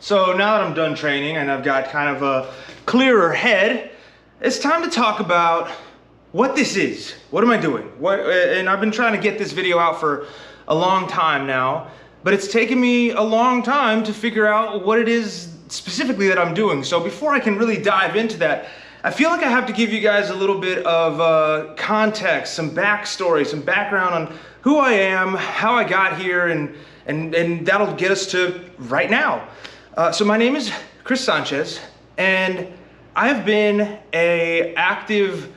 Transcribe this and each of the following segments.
So now that I'm done training and I've got kind of a clearer head, it's time to talk about what this is. What am I doing? And I've been trying to get this video out for a long time now, but it's taken me a long time to figure out what it is specifically that I'm doing. So before I can really dive into that, I feel like I have to give you guys a little bit of context, some backstory, some background on who I am, how I got here, and that'll get us to right now. So my name is Chris Sanchez, and I've been an active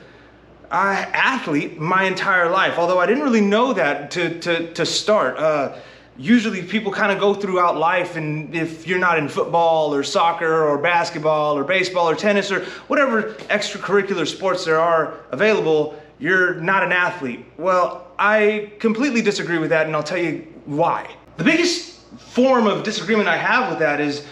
athlete my entire life, although I didn't really know that to start. Usually people kind of go throughout life, and if you're not in football or soccer or basketball or baseball or tennis or whatever extracurricular sports there are available, you're not an athlete. Well, I completely disagree with that, and I'll tell you why. The biggest form of disagreement I have with that is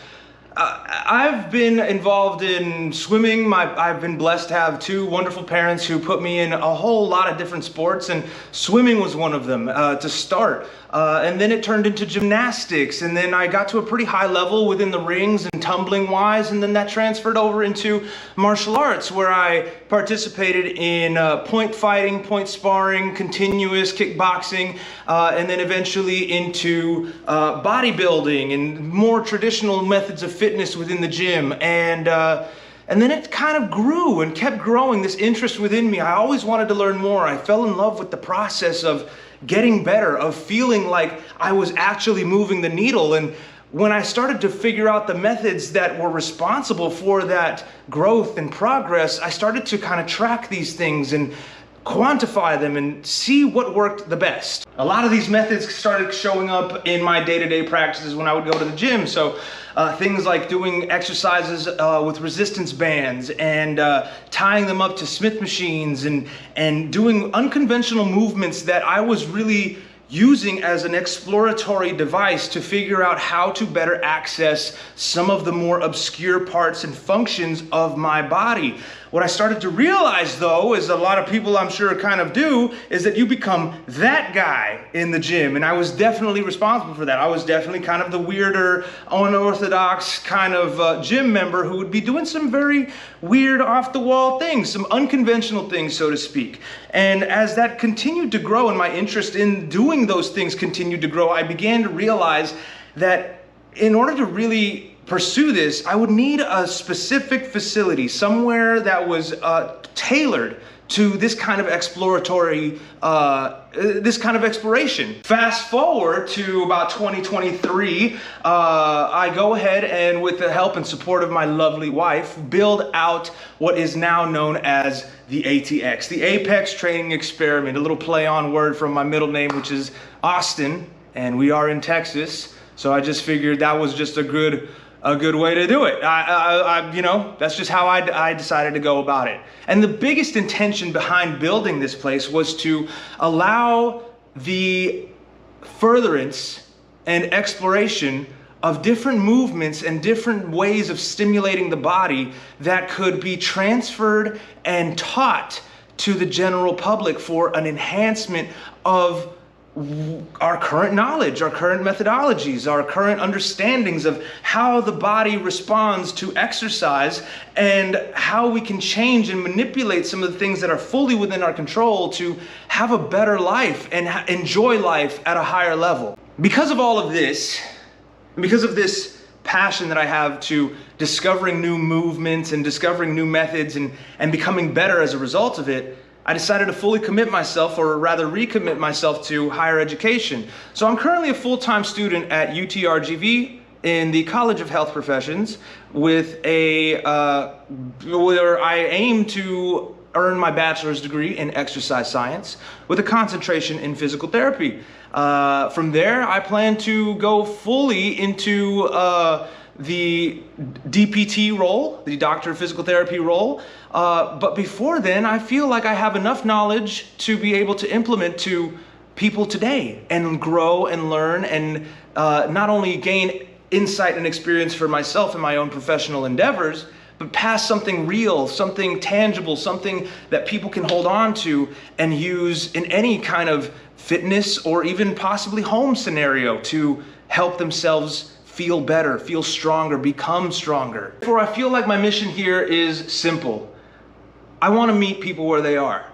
I've been involved in swimming. I've been blessed to have two wonderful parents who put me in a whole lot of different sports, and swimming was one of them to start. And then it turned into gymnastics, and then I got to a pretty high level within the rings and tumbling wise, and then that transferred over into martial arts, where I participated in point fighting, point sparring, continuous kickboxing, and then eventually into bodybuilding and more traditional methods of fitness within the gym. And then it kind of grew and kept growing, this interest within me. I always wanted to learn more. I fell in love with the process of getting better, of feeling like I was actually moving the needle. And when I started to figure out the methods that were responsible for that growth and progress, I started to kind of track these things and quantify them and see what worked the best. A lot of these methods started showing up in my day-to-day practices when I would go to the gym. So things like doing exercises with resistance bands and tying them up to Smith machines and doing unconventional movements that I was really using as an exploratory device to figure out how to better access some of the more obscure parts and functions of my body. What I started to realize, though, is a lot of people I'm sure kind of do, is that you become that guy in the gym. And I was definitely responsible for that. I was definitely kind of the weirder, unorthodox kind of gym member who would be doing some very weird off-the-wall things, some unconventional things, so to speak. And as that continued to grow and my interest in doing those things continued to grow, I began to realize that in order to really pursue this, I would need a specific facility, somewhere that was tailored to this kind of exploratory, this kind of exploration. Fast forward to about 2023, I go ahead and, with the help and support of my lovely wife, build out what is now known as the ATX, the Apex Training Experiment, a little play on word from my middle name, which is Austin, and we are in Texas. So I just figured that was just a good way to do it. You know, that's just how I decided to go about it. And the biggest intention behind building this place was to allow the furtherance and exploration of different movements and different ways of stimulating the body that could be transferred and taught to the general public for an enhancement of our current knowledge, our current methodologies, our current understandings of how the body responds to exercise and how we can change and manipulate some of the things that are fully within our control to have a better life and enjoy life at a higher level. Because of all of this, because of this passion that I have to discovering new movements and discovering new methods and becoming better as a result of it, I decided to fully commit myself, or rather recommit myself, to higher education. So I'm currently a full-time student at UTRGV in the College of Health Professions with where I aim to earn my bachelor's degree in exercise science with a concentration in physical therapy. From there, I plan to go fully into the DPT role, the Doctor of Physical Therapy role. But before then, I feel like I have enough knowledge to be able to implement to people today and grow and learn and not only gain insight and experience for myself in my own professional endeavors, but pass something real, something tangible, something that people can hold on to and use in any kind of fitness or even possibly home scenario to help themselves feel better, feel stronger, become stronger. Therefore, I feel like my mission here is simple. I want to meet people where they are.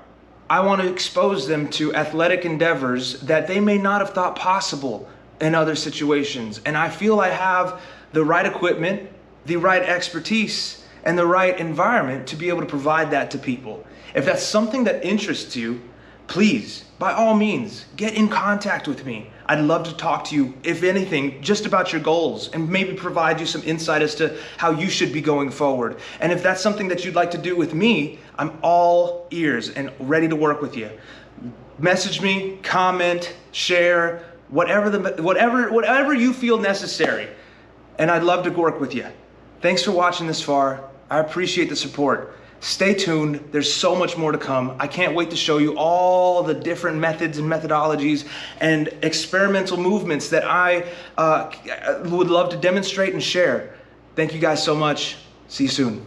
I want to expose them to athletic endeavors that they may not have thought possible in other situations. And I feel I have the right equipment, the right expertise, and the right environment to be able to provide that to people. If that's something that interests you, please, by all means, get in contact with me. I'd love to talk to you, if anything, just about your goals and maybe provide you some insight as to how you should be going forward. And if that's something that you'd like to do with me, I'm all ears and ready to work with you. Message me, comment, share, whatever you feel necessary. And I'd love to work with you. Thanks for watching this far. I appreciate the support. Stay tuned, there's so much more to come. I can't wait to show you all the different methods and methodologies and experimental movements that I would love to demonstrate and share. Thank you guys so much. See you soon.